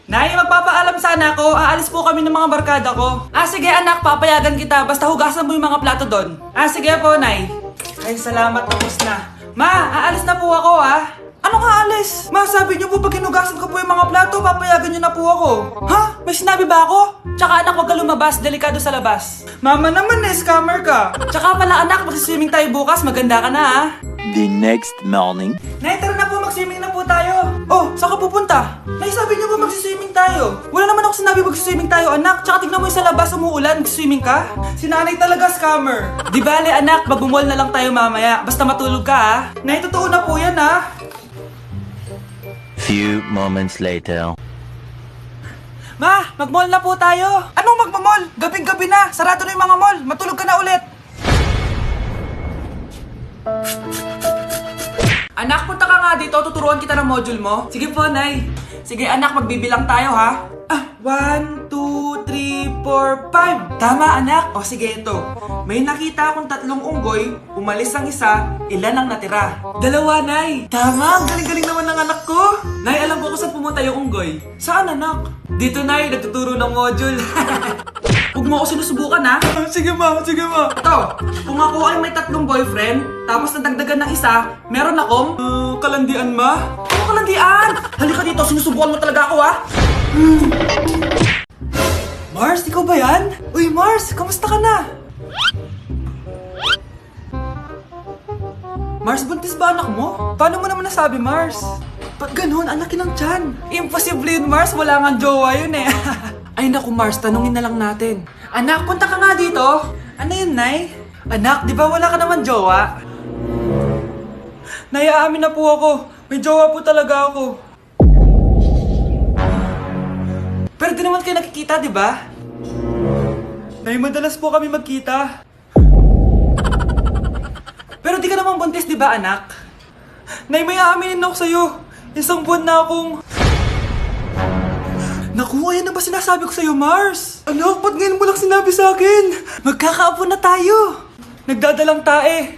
Nay, magpapaalam sana ako. Aalis po kami ng mga barkada ko. Sige anak, papayagan kita. Basta hugasan mo yung mga plato doon. Sige po, Nay. Ay, salamat. Tapos na. Ma, aalis na po ako, Anong aalis? Ma, sabi niyo po pag hinugasan ko po yung mga plato, papayagan niyo na po ako. Ha? May sinabi ba ako? Tsaka anak, huwag ka lumabas. Delikado sa labas. Mama naman, scammer ka. Tsaka pala anak, magsiswimming tayo bukas. Maganda ka na, The next morning. Nay, tara na po, mag-swimming na po tayo. Oh, saan ka pupunta? Nay, sabi niyo po mag-swimming tayo. Wala naman ako sinabi mag-swimming tayo, anak. Tsaka tignan mo yung sa labas, umuulan, mag-swimming ka. Si nanay talaga scammer. Di bale, anak, mag-mall na lang tayo mamaya. Basta matulog ka, Nay, totoo na po yan, Few moments later. Ma, mag-mall na po tayo. Anong mag-mall? Gabing-gabi na. Sarado na yung mga mall. Matulog ka na ulit. Anak, punta ka nga dito. Tuturuan kita ng module mo. Sige po, Nay. Sige, anak, magbibilang tayo, ha? 1, 2, 3, 4, 5. Tama, anak. O, sige, ito. May nakita akong 3 unggoy. Umalis ang isa. Ilan ang natira? 2, Nay. Tama, ang galing-galing naman ng anak ko. Nay, alam ko kung saan pumunta yung unggoy. Saan, anak? Dito, Nay. Nagtuturo ng module. Huwag mo ako sinusubukan, ha? Sige, ma. Sige, ma. Ito, kung ako ay may 3 boyfriend, tapos nadagdagan ng isa, meron akong... kalandian, ma? Ano kalandian? Halika dito, sinusubukan mo talaga ako, ha? Mars, ikaw ba yan? Uy, Mars, kamusta ka na? Mars, buntis ba anak mo? Paano mo naman nasabi, Mars? Ba't ganun? Anakin ng tiyan. Imposible yun, Mars. Wala nga jowa yun, eh. Ay, naku, Mars. Tanungin na lang natin. Anak, punta ka nga dito. Ano yun, Nay? Anak, di ba wala ka naman jowa? Nay, aamin na po ako. May jowa po talaga ako. Pero di naman kayo nakikita, di ba? Nay, madalas po kami magkita. Pero di ka naman buntis, di ba, anak? Nay, may aaminin ako sa'yo. Isang buwan na akong... Naku, ayan na ba sinasabi ko sa'yo, Mars? Anak, ba't ngayon mo lang sinabi sa'kin? Magkakaapo na tayo. Nagdadalang tae.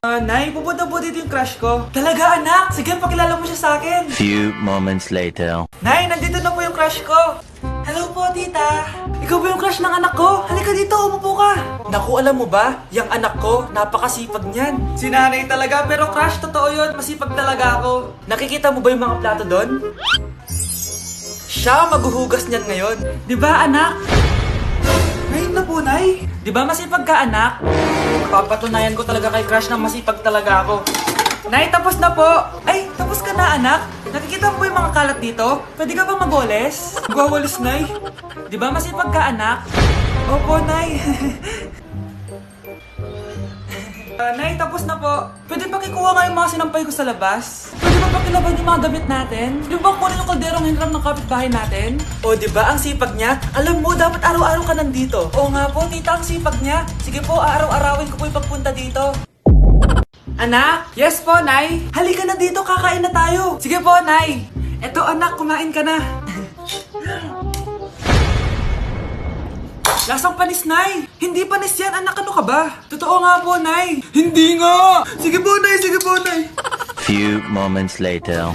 Nay, pupunta po dito yung crush ko. Talaga, anak? Sige, pakilala mo siya sa'kin. Few moments later. Nay, nandito na po yung crush ko. Hello po, tita. Ikaw ba yung crush ng anak ko? Halika dito, umupo ka. Naku, alam mo ba? Yung anak ko, napakasipag niyan. Si nanay talaga, pero crush, totoo yun. Masipag talaga ako. Nakikita mo ba yung mga plato doon? Siya maghuhugas niyan ngayon. Di ba, anak? Ngayon na po, Nay. Di ba masipag ka, anak? Papatunayan ko talaga kay crush na masipag talaga ako. Nay, tapos na po. Ay, tapos ka na, anak. Nakikita mo ba yung mga kalat dito? Pwede ka bang magwalis? Magwawalis, Nay. Di ba masipag ka, anak? Opo, Nay. Nay, tapos na po. Pwede ba kikuha nga yung mga sinampay ko sa labas? Pwede ba pakilaban yung mga damit natin? Di ba kunin yung kalderong hinram ng kapitbahay natin? O, di ba ang sipag niya? Alam mo, dapat araw-araw ka nandito. Oo nga po, tita, ang sipag niya. Sige po, araw-arawin ko po yung pagpunta dito. Anak? Yes po, Nay. Halika na dito, kakain na tayo. Sige po, Nay. Eto, anak, kumain ka na. Lasang panis, Nay. Hindi panis yan, anak. Ano ka ba? Totoo nga po, Nay. Hindi nga. Sige po, Nay. Sige po, Nay. Few moments later.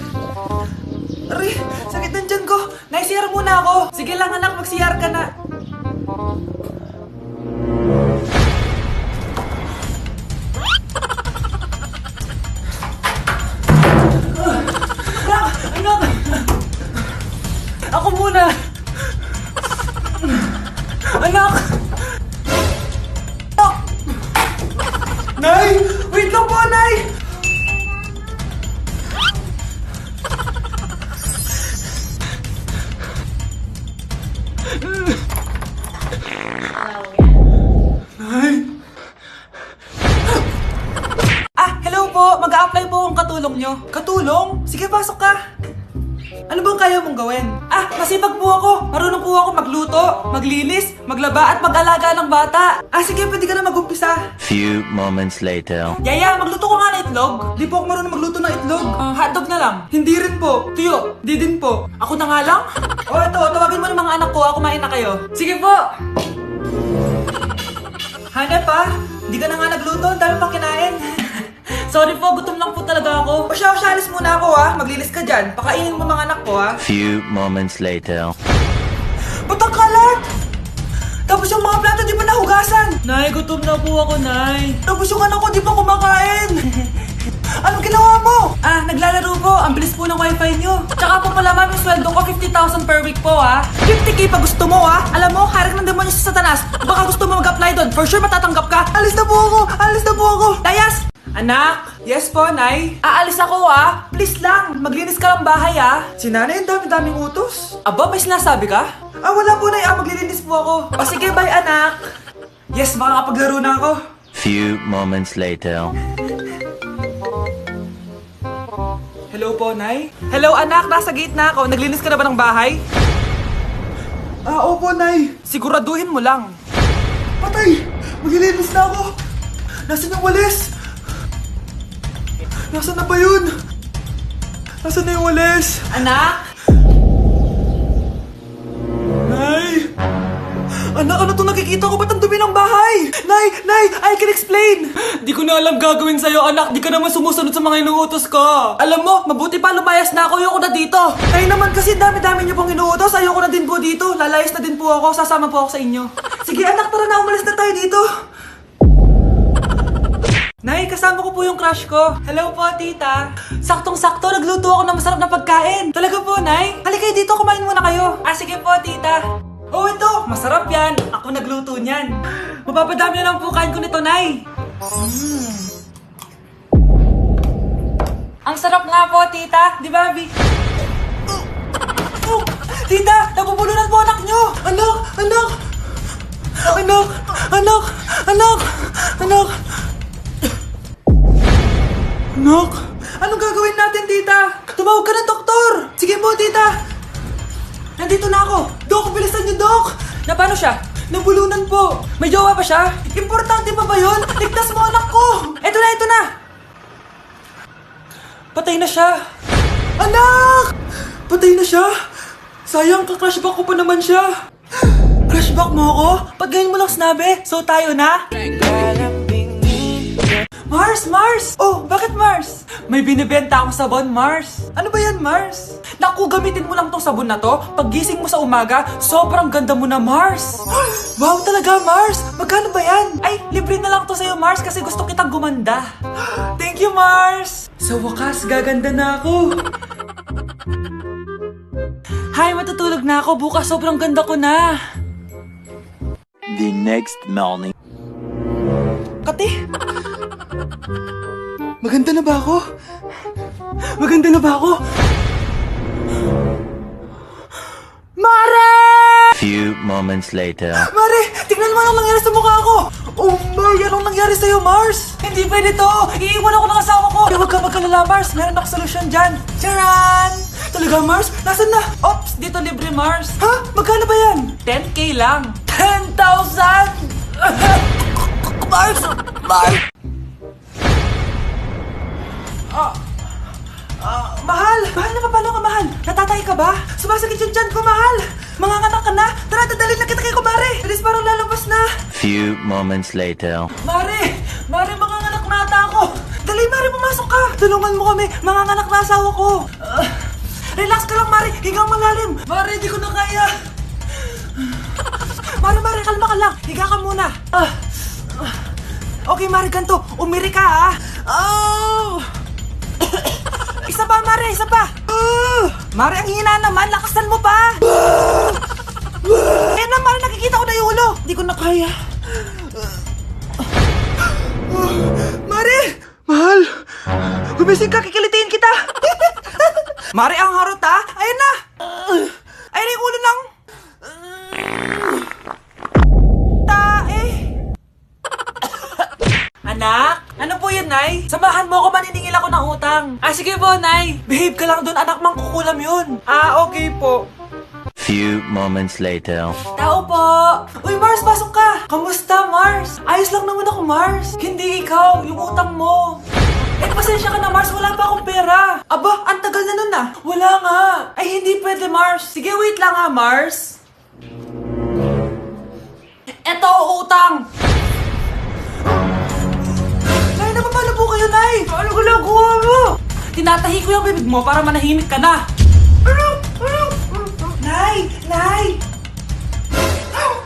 Aray, sakit ng tiyan ko. Nay, CR muna ako. Sige lang, anak. Mag-CR ka na. Anak! Ako muna! Anak! Nay! Wait lang po, Nay! Nay! Hello po! Mag-a-apply po akong katulong nyo. Katulong? Sige, pasok ka! Ano bang kaya mong gawin? Masipag po ako. Marunong po ako magluto, maglinis, maglaba at mag-alaga ng bata. Sige, pwede ka na mag-umpisa. Few moments later. Yaya, magluto ko nga ng itlog. Di po ako marunong magluto ng itlog. Hotdog na lang. Hindi rin po. Tuyo, di din po. Ako na nga lang? Ito, tawagin mo ng mga anak ko. Kumain na kayo. Sige po. Hanep, di ka na nga nagluto. Ang dami pang kinain. Sorry po, gutom lang po talaga ako. O siya, alis muna ako ha. Maglinis ka dyan. Pakainin mo mga anak ko ha. Few moments later. Ba't ang kalat? Tapos yung mga plato di pa nahugasan. Nay, gutom na po ako, Nay. Tapos yung anak ko di pa kumakain. Anong ginawa mo? Naglalaro po. Ang bilis po ng wifi nyo. Tsaka po pala ma'am, yung sweldo ko 50,000 per week po ha. 50k pa gusto mo ha. Alam mo, harap ng demonyo sa Satanas. Baka gusto mo mag-apply doon. For sure matatanggap ka. Alis na po ako. Alis na po ako. Dayas! Anak! Yes po, Nay. Aalis ako ha. Please lang. Maglinis ka ng bahay ha. Si nanay, ang dami-daming utos. Aba, may sinasabi ka? Wala po, Nay. Maglilinis po ako. O sige, bye anak. Yes, makakapaglaro na ako. Few moments later. Hello po, Nay. Hello, anak. Nasa gate na ako. Naglinis ka na ba ng bahay? Opo, Nay. Siguraduhin mo lang. Patay! Maglilinis na ako. Nasaan yung walis? Nasaan na ba yun? Nasaan na yung walis? Anak? Nay! Anak, ano itong nakikita ko? Ba't ang dumi ng bahay? Nay! I can explain! Di ko na alam gagawin sa'yo, anak. Di ka naman sumusunod sa mga inuutos ko. Alam mo, mabuti pa lumayas na ako. Ayoko na dito. Nay naman kasi dami-dami niyo pong inuutos. Ayoko na din po dito. Lalayas na din po ako. Sasama po ako sa inyo. Sige anak, tara na. Umalis na tayo dito. Nay, kasama ko po yung crush ko. Hello po, tita. Saktong-sakto, nagluto ako ng masarap na pagkain. Talaga po, Nay? Halika dito, kumain muna kayo. Sige po, tita. Oh, ito, masarap yan. Ako nagluto niyan. Mapapadami na lang po kain ko nito, Nay. Ang sarap nga po, tita. Di ba, Abby? Tita, nabubulunan po anak nyo. Anak! Anak, anong gagawin natin, tita? Tumawag ka ng doktor! Sige po, tita! Nandito na ako! Dok, bilisan niyo, Dok! Na paano siya? Nabulunan po! May jowa pa siya? Importante pa ba yun? Ligtas mo anak ko! Ito na! Patay na siya! Anak! Patay na siya? Sayang, ka-crushback ko pa naman siya! Crushback mo ako? Pag ganyan mo lang sinabi, so tayo na? Mars! Oh, bakit Mars? May binibenta akong sabon, Mars. Ano ba yan, Mars? Naku, gamitin mo lang tong sabon na to. Pag gising mo sa umaga, sobrang ganda mo na, Mars. Wow, talaga, Mars. Magkano ba yan? Ay, libre na lang to sa'yo, Mars, kasi gusto kitang gumanda. Thank you, Mars. Sa wakas, gaganda na ako. Hi, matutulog na ako. Bukas, sobrang ganda ko na. The next morning. Kati? Maganda na ba ako? Mare! Few moments later. Mare! Tingnan mo anong nangyari sa mukha ko! Oh my! Anong nangyari sa'yo, Mars? Hindi pwede to! Iiwan ako ng asawa ko! Huwag ka magkalala, Mars! Meron ako solusyon dyan! Charan! Talaga, Mars? Nasaan na? Ops! Dito libre, Mars! Ha? Magkano ba yan? 10k lang! 10,000! Mars! Mahal! Mahal na paano ka, mahal? Natatay ka ba? Sumasakit yung tiyan ko, mahal! Manganganak ka na? Tara, dadalhin na kita kay kumare! Bilis, parang lalabas na! Few moments later. Mare! Manganganak na ata ako! Dali, Mare, pumasok ka! Tulungan mo kami! Manganganak na asawa ko! Relax ka lang, Mare! Higang malalim! Mare, di ko na kaya! Mare, kalma ka lang! Higa ka muna! Okay, Mare, ganito! Umiri ka, ha? Isa pa, Mare! Isa pa! Mare, ang hina naman! Lakasan mo pa! Ayan na, Mare! Nakikita ko na yung ulo! Di ko na kaya! Mare! Mahal! Gumising ka! Kikilitiin kita! Mare, ang harot, ha? Ayan na! Ayan na yung ulo ng... tae! Anak? Ano po yun, Nay? Samahan mo ako, maniningil ako ng utang. Sige po, Nay. Behave ka lang dun, anak, mangkukulam yun. Okay po. Few moments later. Tao po! Uy, Mars, pasok ka! Kamusta, Mars? Ayos lang naman ako, Mars. Hindi ikaw, yung utang mo. Pasensya ka na, Mars. Wala pa akong pera. Aba, ang tagal na nun, Wala nga. Ay, hindi pwede, Mars. Sige, wait lang, Mars. Eto, utang. Nay, napapalo po kayo, Nay. Nay! Ano ginagawa mo? Tinatahi ko yung bibig mo para manahimik ka na. Nay! Nay!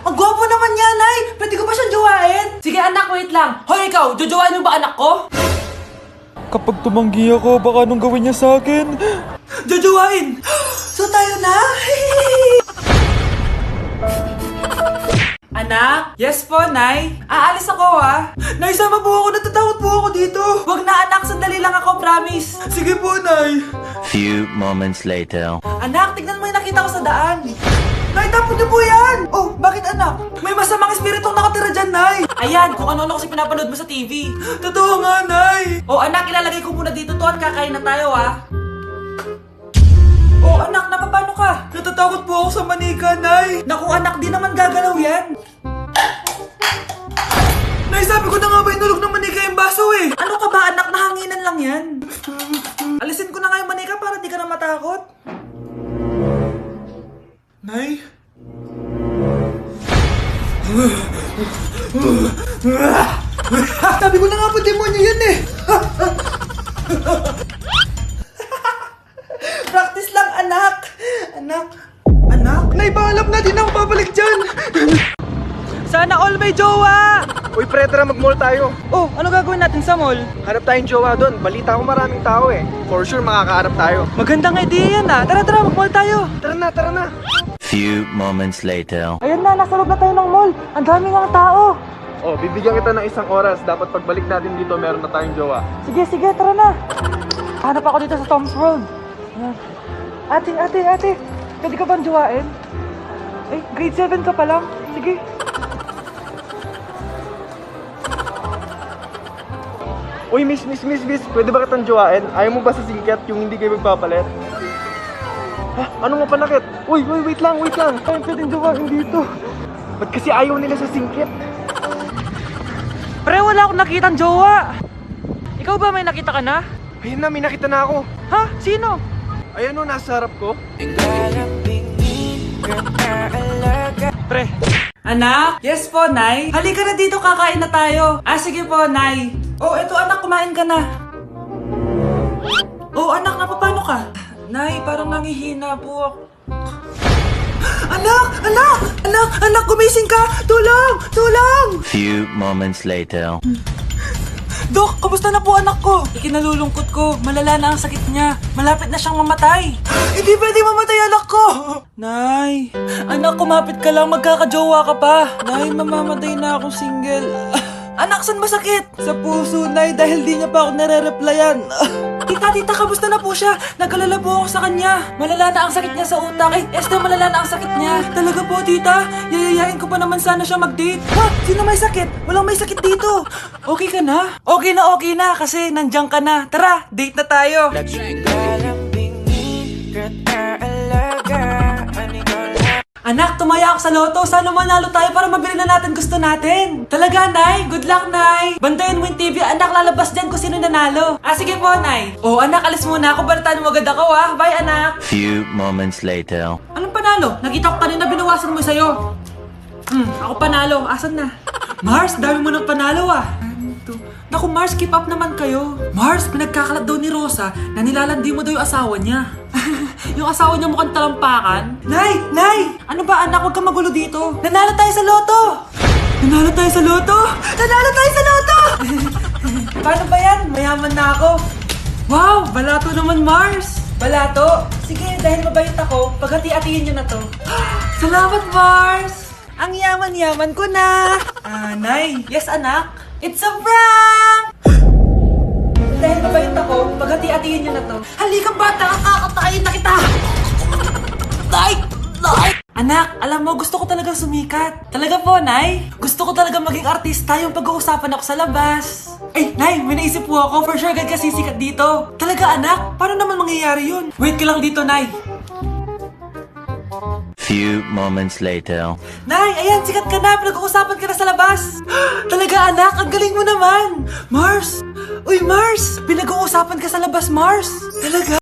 Ang gwapo naman niya, Nay! Pwede ko ba siyang jowain? Sige anak, wait lang. Hoy ikaw, jojowain mo ba anak ko? Kapag tumanggi ako, baka anong gawin niya sa akin? Jojowain! So tayo na? Anak? Yes po, Nay. Aalis ako, ha? Nay, sama po ako. Natatakot po ako dito. Wag na, anak. Sandali lang ako, promise. Sige po, Nay. Few moments later. Anak, tignan mo yung nakita ko sa daan. Nay, tapon niyo po yan! Oh, bakit anak? May masamang espiritong nakatira dyan, Nay! Ayan, kung ano-ano kasi pinapanood mo sa TV. Totoo nga, Nay! Oh, anak, ilalagay ko muna dito to at kakain na tayo, ha? Oh, anak, napapano ka? Natatakot po ako sa manika, Nay! Naku, anak, di naman gagalaw yan! Nay, sabi ko na nga ba inulog ng manika yung baso, eh! Ano ka ba, anak? Nahanginan lang yan! Alisin ko na nga yung manika para di ka na matakot. Nay? Sabi ko na nga po, demonyo yan eh! Practice lang, anak! Anak? Anak? Nay, paalam na, di na ako babalik dyan! Sana all may jowa! Uy, pre, tara mag-mall tayo. Oh, ano gagawin natin sa mall? Hanap tayong jowa doon. Balita ko maraming tao eh. For sure, makakahanap tayo. Magandang idea yan ah! Tara, mag-mall tayo! Tara na. Few moments later. Ayan na, nasa loob na tayo ng mall! Ang dami ng tao! Oh, bibigyan kita ng isang oras. Dapat pagbalik natin dito, meron na tayong jowa. Sige, tara na! Hanap ako dito sa Tom's World. Ate, pwede ka bang jowain? Ay, grade 7 ka pa lang. Sige. Uy, miss, pwede ba kitang jowain? Ayaw mo ba sa singkat yung hindi kayo magpapalit? Ha? Ano nga panakit? Uy, wait lang. Ayaw pwedeng jowain dito. Ba't kasi ayaw nila sa singkit? Pre, wala akong nakitang jowa! Ikaw ba may nakita ka na? Ayun na, may nakita na ako. Ha? Sino? Ayan o, nasa harap ko. Pre. Anak? Yes po, Nay. Halika na dito, kakain na tayo. Sige po, Nay. Oh, eto anak, kumain ka na. Oh, anak, napapano ka? Nay, parang nangihina po ako. Anak, gumising ka! Tulong! Few moments later. Dok, kamusta na po anak ko? Ikinalulungkot ko, malala na ang sakit niya. Malapit na siyang mamatay. Hindi pwede mamatay anak ko! Nay, anak, kumapit ka lang, magkakajowa ka pa. Nay, mamamatay na akong single. Anak, saan masakit? Sa puso, Nay, dahil di niya pa ako nare-replyan. Tita, kamusta na po siya? Nag-alala po ako sa kanya. Malala na ang sakit niya sa utak. Esther, malala na ang sakit niya. Talaga po, tita? Yayayain ko pa naman sana siya mag-date. Ha? Sino may sakit? Walang may sakit dito. Okay ka na? Okay na, kasi nandiyan ka na. Tara, date na tayo. Anak, tumaya ako sa loto. Sana manalo tayo para mabili na natin gusto natin. Talaga, Nay? Good luck, Nay. Bantayan mo yung TV. Anak, lalabas dyan kung sino nanalo. Sige po, Nay. Oh, anak, alis muna ako. Balitaan mo agad ako, ha? Bye, anak. Few moments later. Anong panalo? Nakita ko kanina binawasan mo sa'yo. Ako panalo. Asan na? Mars, dami mo ng panalo, ah. Naku, Mars, keep up naman kayo. Mars, pinagkakalat daw ni Rosa na nilalandi mo daw yung asawa niya. Yung asawa niya mukhang talampakan. Nay! Ano ba anak? Huwag kang magulo dito. Nanalo tayo sa loto! Paano ba yan? Mayaman na ako. Wow! Balato naman, Mars! Balato? Sige, dahil mabait ako, paghati-hatiin niyo na to. Salamat, Mars! Ang yaman-yaman ko na! Nay! Yes, anak? It's a prank! Dahil mabait ako, paghati-hatiin niyo na to. Halika bata, kakatayin na kita! Nay! Anak, alam mo, gusto ko talagang sumikat. Talaga po, Nay? Gusto ko talaga maging artista yung pag-uusapan ako sa labas. Ay, Nay, may naisip po ako. For sure, agad ka sisikat dito. Talaga, anak? Paano naman mangyayari yun? Wait ka lang dito, Nay. Few moments later. Nay, ayan, sikat ka na. Pinag-uusapan ka na sa labas. Talaga, anak? Ang galing mo naman. Mars! Uy, Mars! Pinag-uusapan ka sa labas, Mars. Talaga?